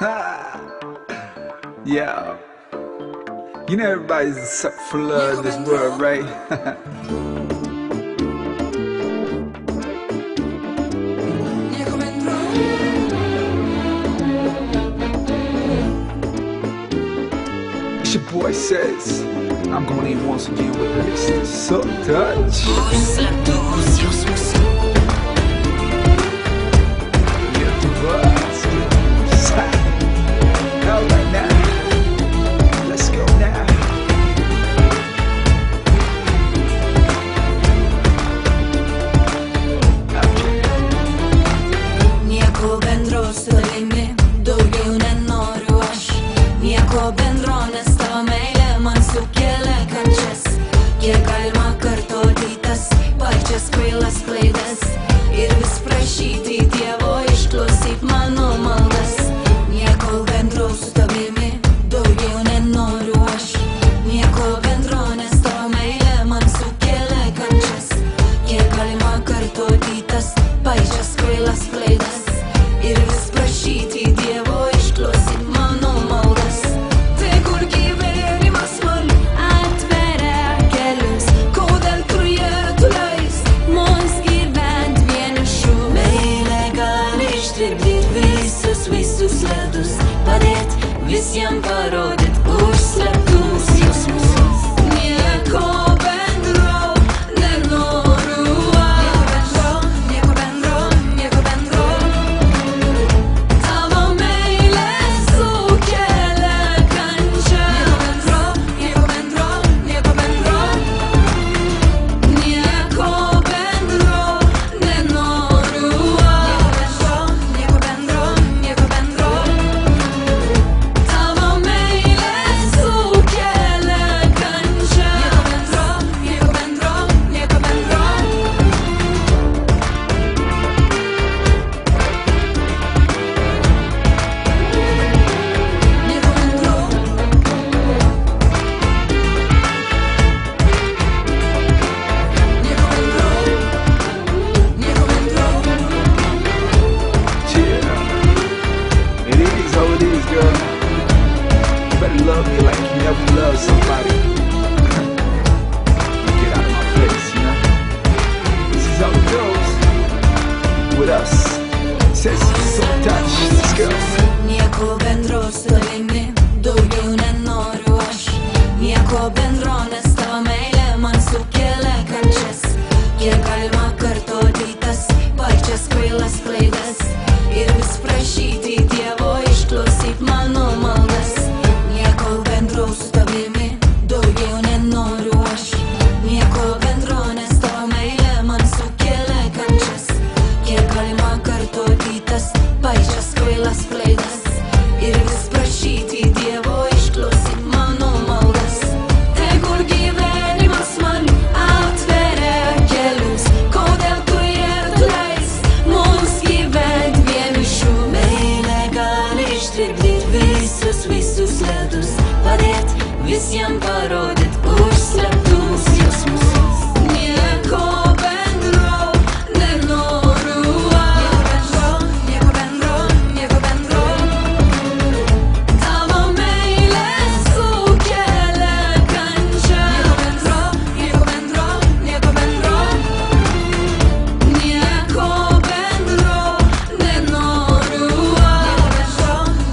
Yeah. You know everybody's sucked for love in this world, right? It's your boy Says. I'm gonna leave once again with this So Touch. Alright now, let's go now. Nieko bendro su tavimi, daugiau nenoriu aš. Nieko bendro, nes tavo meilė man sukelia kančias. Kiek galima kartoti tas pačias kvailas klaidas ir vis prašyti Dievo išklausyk mano maldas. Nieko bendro su tavimi, daugiau nenoriu aš. Nieko bendro, nes tavo meilė man sukelia kančias. Kiek galima kartoti tas pačias kvailas klaidas ir vis prašyti Dievo išklausyk mano maldas. Tai kur gyvenimas man atveria kelius, kodėl tu leis mums gyvent vienišų. Meilė gali ištirpdyti visus ledus, padėt visiems parodyt užslėptus jausmus. Nieko bendro nenoriu aš. Nieko bendro. Tavo meilė sukelia kančią. Nieko bendro. Nieko bendro nenoriu aš. Nieko bendro. Tavo meilė sukelia kančią. Nieko bendro. Yeah. It is how it is, girl. You better love me like you never loved somebody. Get out of my face, you know? This is how it goes. With us. Says So Touch. Let's go. Nieko bendro su tavimi, daugiau nenoriu aš. Nieko bendro, nes tavo meilė man sukelia kančias. Kiek galima kartoti tas pačias kvailas klaidas ir vis prašyti Dievo išklausyk mano maldas. Nieko bendro su tavimi, daugiau nenoriu aš. Nieko bendro, nes tavo meilė man sukelia kančias. Kiek galima kartoti tas pačias kvailas klaidas ir vis prašyti Dievo išklausyk mano maldas. Tai kur gyvenimas man atveria kelius, kodėl tu leis mums gyvent vienišų. Meilė gali ištirpdyti visus ledus, padėt visiems parodyt užslėptus jausmus. Nieko bendro nenoriu aš. Nieko bendro. Tavo meilė sukelia kančią. Nieko bendro. Nieko bendro nenoriu aš.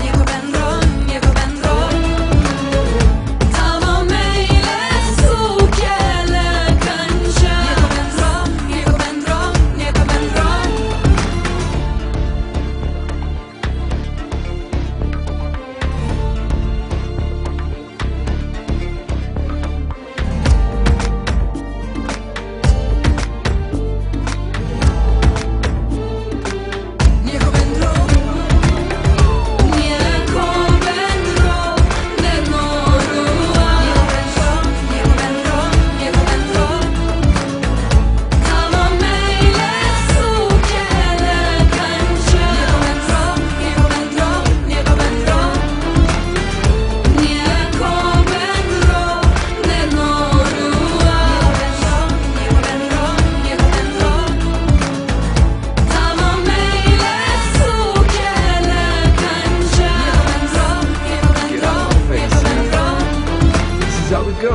Nieko bendro. Tavo meilė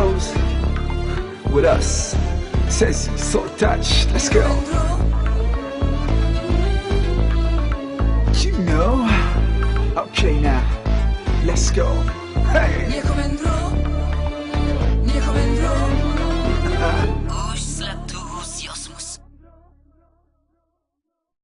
goes with us. Says Soul Touch. Let's go.